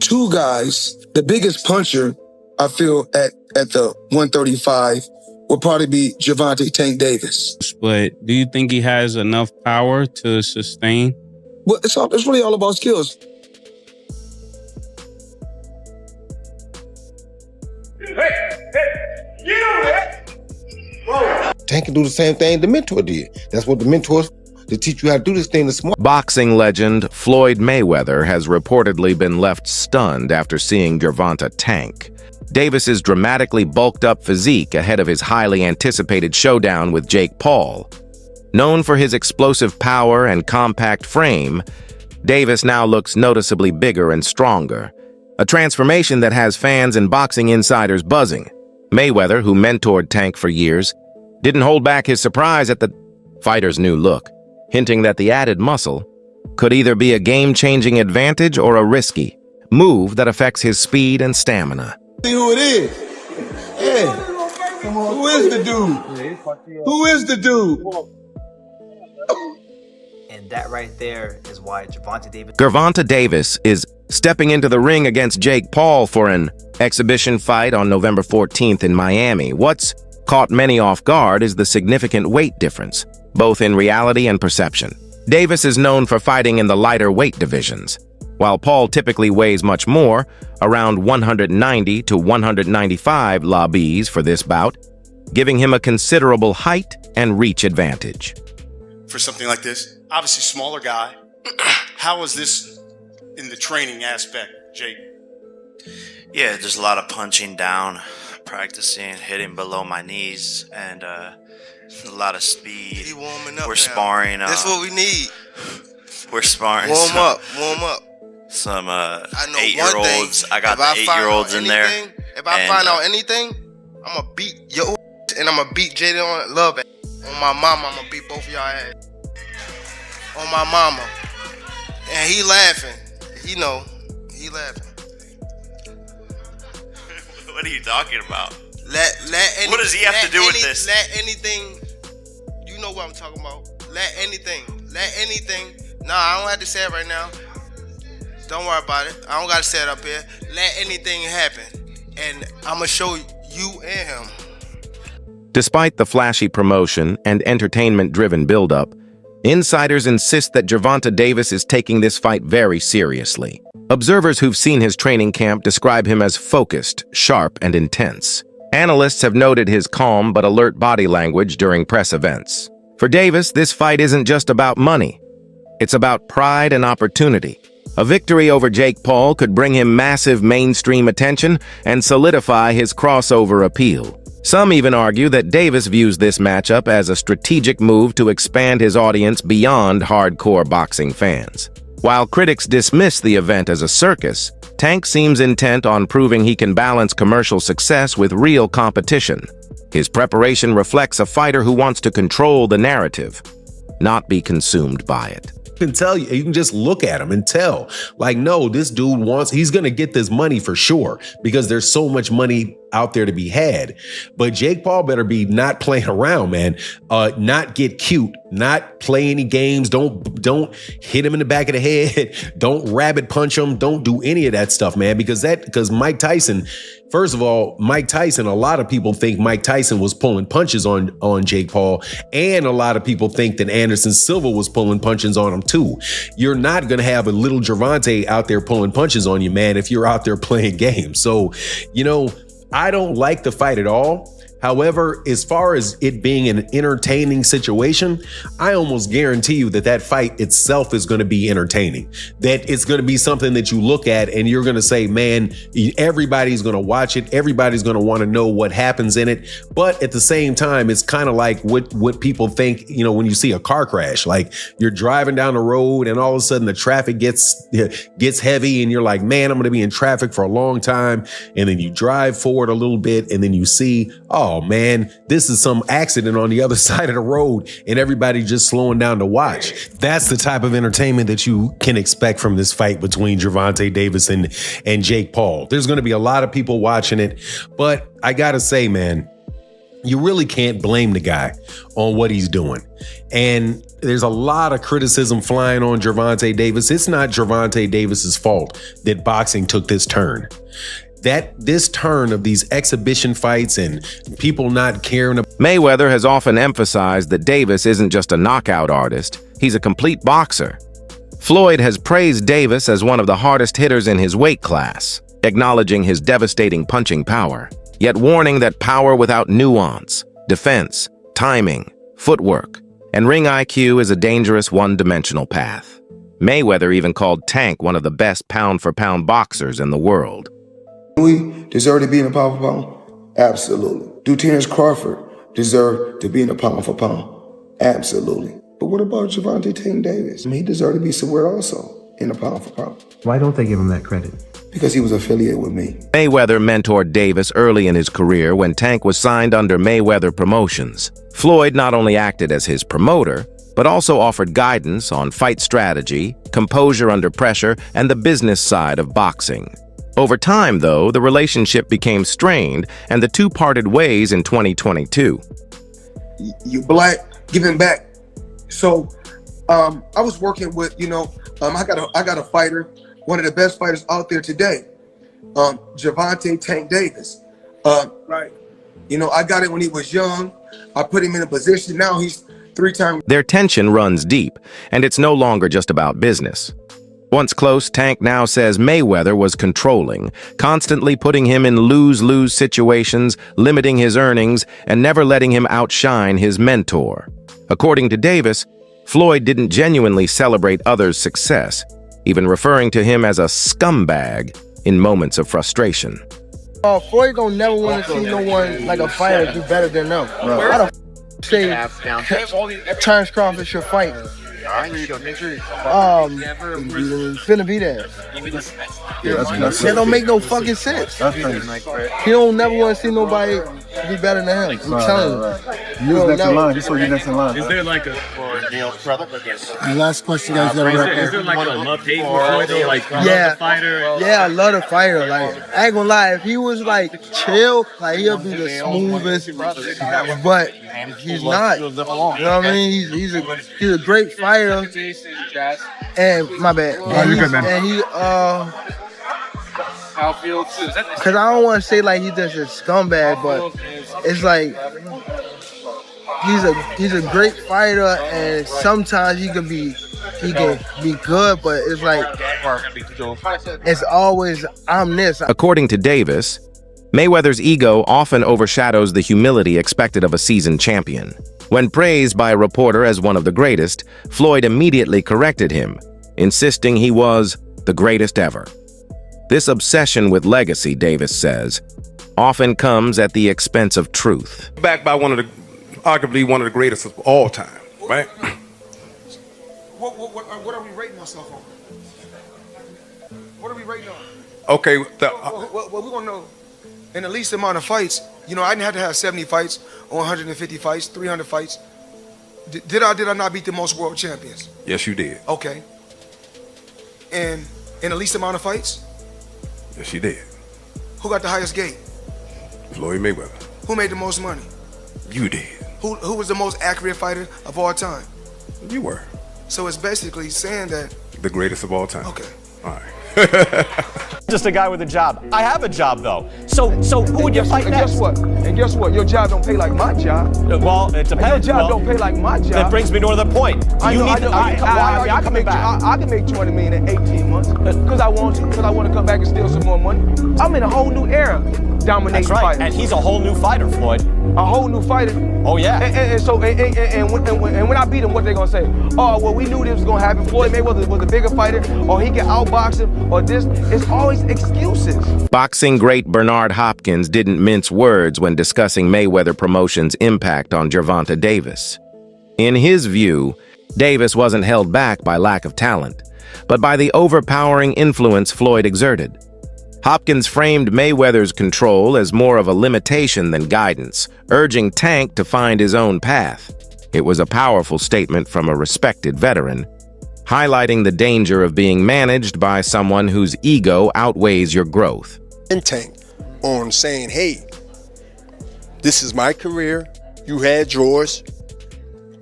Two guys, the biggest puncher, I feel, at the 135 will probably be Gervonta Tank Davis. But do you think he has enough power to sustain? Well, it's really all about skills. Tank can do the same thing the mentor did. That's what the mentors to teach you how to do this thing the smart. Boxing legend Floyd Mayweather has reportedly been left stunned after seeing Gervonta tank. Davis's dramatically bulked up physique ahead of his highly anticipated showdown with Jake Paul. Known for his explosive power and compact frame, Davis now looks noticeably bigger and stronger, a transformation that has fans and boxing insiders buzzing. Mayweather, who mentored Tank for years, didn't hold back his surprise at the fighter's new look, hinting that the added muscle could either be a game-changing advantage or a risky move that affects his speed and stamina. See who it is. Hey, who is the dude? Who is the dude? And that right there is why Gervonta Davis is stepping into the ring against Jake Paul for an exhibition fight on November 14th in Miami. What's caught many off guard is the significant weight difference, both in reality and perception. Davis is known for fighting in the lighter weight divisions, while Paul typically weighs much more, around 190 to 195 lbs for this bout, giving him a considerable height and reach advantage. For something like this, obviously smaller guy. How was this in the training aspect, Jake? Yeah, there's a lot of punching down, practicing, hitting below my knees, and a lot of speed. He warming up. We're sparring. That's what we need. We're sparring. Warm up. Some I know 8-year-olds. I got the 8-year-olds in there. If I find out anything, I'm gonna beat your ass, and I'm gonna beat Jaden on Love ass. On my mama, I'm gonna beat both of y'all ass. On my mama. And he laughing. He laughing. What are you talking about? What does he have to do with this? Let anything, you know what I'm talking about. Let anything. Nah, I don't have to say it right now. Don't worry about it. I don't gotta say it up here. Let anything happen. And I'm gonna show you and him. Despite the flashy promotion and entertainment-driven build-up, insiders insist that Gervonta Davis is taking this fight very seriously. Observers who've seen his training camp describe him as focused, sharp, and intense. Analysts have noted his calm but alert body language during press events. For Davis, this fight isn't just about money. It's about pride and opportunity. A victory over Jake Paul could bring him massive mainstream attention and solidify his crossover appeal. Some even argue that Davis views this matchup as a strategic move to expand his audience beyond hardcore boxing fans. While critics dismiss the event as a circus, Tank seems intent on proving he can balance commercial success with real competition. His preparation reflects a fighter who wants to control the narrative, not be consumed by it. Can tell you can just look at him and tell, like, no, this dude he's gonna get this money for sure, because there's so much money out there to be had. But Jake Paul better be not playing around, man. Not get cute, not play any games. Don't hit him in the back of the head. Don't rabbit punch him. Don't do any of that stuff, man, because Mike Tyson, first of all, a lot of people think Mike Tyson was pulling punches on Jake Paul, and a lot of people think that Anderson Silva was pulling punches on him too. You're not going to have a little Gervonta out there pulling punches on you, man, if you're out there playing games. So, I don't like the fight at all. However, as far as it being an entertaining situation, I almost guarantee you that fight itself is going to be entertaining. That it's going to be something that you look at and you're going to say, man, everybody's going to watch it. Everybody's going to want to know what happens in it. But at the same time, it's kind of like what people think, when you see a car crash, like you're driving down the road and all of a sudden the traffic gets heavy and you're like, man, I'm going to be in traffic for a long time. And then you drive forward a little bit and then you see, oh man, this is some accident on the other side of the road and everybody just slowing down to watch. That's the type of entertainment that you can expect from this fight between Gervonta Davis and Jake Paul. There's going to be a lot of people watching it, but I got to say, man, you really can't blame the guy on what he's doing. And there's a lot of criticism flying on Gervonta Davis. It's not Gervonta Davis's fault that boxing took this turn. This turn of these exhibition fights and people not caring. Mayweather has often emphasized that Davis isn't just a knockout artist, he's a complete boxer. Floyd has praised Davis as one of the hardest hitters in his weight class, acknowledging his devastating punching power, yet warning that power without nuance, defense, timing, footwork, and ring IQ is a dangerous one-dimensional path. Mayweather even called Tank one of the best pound-for-pound boxers in the world. We deserve to be in the pound for pound? Absolutely. Do Terrence Crawford deserve to be in the pound for pound? Absolutely. But what about Gervonta Tank Davis? He deserved to be somewhere also in the pound for pound. Why don't they give him that credit? Because he was affiliated with me. Mayweather mentored Davis early in his career when Tank was signed under Mayweather Promotions. Floyd not only acted as his promoter, but also offered guidance on fight strategy, composure under pressure, and the business side of boxing. Over time, though, the relationship became strained, and the two parted ways in 2022. You black, giving back. So I was working with, I got a fighter, one of the best fighters out there today, Gervonta Tank Davis. Right. I got it when he was young. I put him in a position. Now he's 3-time. Their tension runs deep, and it's no longer just about business. Once close, Tank now says Mayweather was controlling, constantly putting him in lose-lose situations, limiting his earnings, and never letting him outshine his mentor. According to Davis, Floyd didn't genuinely celebrate others' success, even referring to him as a scumbag in moments of frustration. Floyd don't never want to see no one like a fighter do better than them. How the say Terrence Crawford should fight? Finna be there. That don't make no fucking sense. He don't never want to see nobody be better than him. I'm telling you. Who's next in line? Just so you're next in line. Is there like a last question, guys? is there like a love-hate for Floyd though? Like love the fighter? Yeah, I love the fighter. Like I ain't gonna lie, if he was like chill, like he'll be the smoothest. But he's not. You know what I mean? He's a great fighter. And my bad. And he cause I don't want to say like he's just a scumbag, but it's like he's a great fighter, and sometimes he can be good, but it's like it's always I'm this. According to Davis, Mayweather's ego often overshadows the humility expected of a seasoned champion. When praised by a reporter as one of the greatest, Floyd immediately corrected him, insisting he was the greatest ever. This obsession with legacy, Davis says, often comes at the expense of truth. Backed by arguably one of the greatest of all time, right? What are we rating ourselves on? What are we rating on? Okay. Well, we're gonna know in the least amount of fights. I didn't have to have 70 fights or 150 fights, 300 fights. Did I not beat the most world champions? Yes, you did. Okay. And in the least amount of fights? Yes, you did. Who got the highest gate? Floyd Mayweather. Who made the most money? You did. Who was the most accurate fighter of all time? You were. So it's basically saying that the greatest of all time. Okay. All right. Just a guy with a job. I have a job though. So who would you fight next? And guess what? Your job don't pay like my job. Well, it depends. Your job don't pay like my job. That brings me to another point. I can make 200 million in 18 months because I want to. Because I want to come back and steal some more money. I'm in a whole new era, dominating That's right. fighters. And he's a whole new fighter, Floyd. A whole new fighter. Oh yeah. And when I beat him, what they gonna say? Oh well, we knew this was gonna happen. Floyd Mayweather was a bigger fighter, or he can outbox him, or this. It's always excuses. Boxing great Bernard Hopkins didn't mince words when discussing Mayweather Promotions' impact on Gervonta Davis. In his view, Davis wasn't held back by lack of talent, but by the overpowering influence Floyd exerted. Hopkins framed Mayweather's control as more of a limitation than guidance, urging Tank to find his own path. It was a powerful statement from a respected veteran, highlighting the danger of being managed by someone whose ego outweighs your growth. Tank on saying, hey, This is my career. You had yours.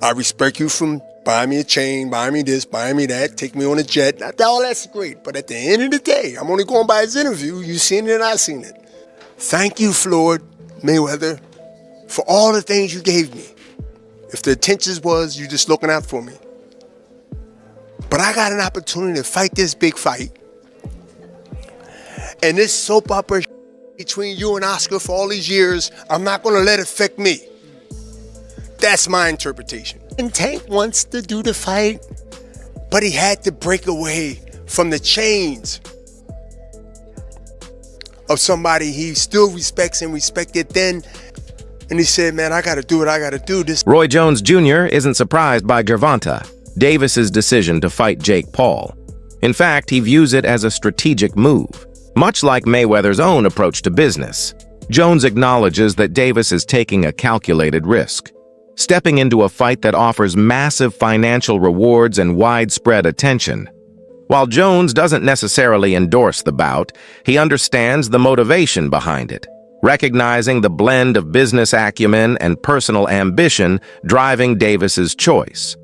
I respect you from buying me a chain, buying me this, buying me that, take me on a jet. All that's great. But at the end of the day, I'm only going by his interview. You seen it and I seen it. Thank you, Floyd Mayweather, for all the things you gave me. If the intentions was you just looking out for me. But I got an opportunity to fight this big fight. And this soap opera between you and Oscar for all these years, I'm not going to let it affect me. That's my interpretation. And Tank wants to do the fight, but he had to break away from the chains of somebody he still respects and respected then. And he said, man, I got to do what I got to do. Roy Jones Jr. isn't surprised by Gervonta, Davis's decision to fight Jake Paul. In fact, he views it as a strategic move, much like Mayweather's own approach to business. Jones acknowledges that Davis is taking a calculated risk, stepping into a fight that offers massive financial rewards and widespread attention. While Jones doesn't necessarily endorse the bout, he understands the motivation behind it, recognizing the blend of business acumen and personal ambition driving Davis's choice.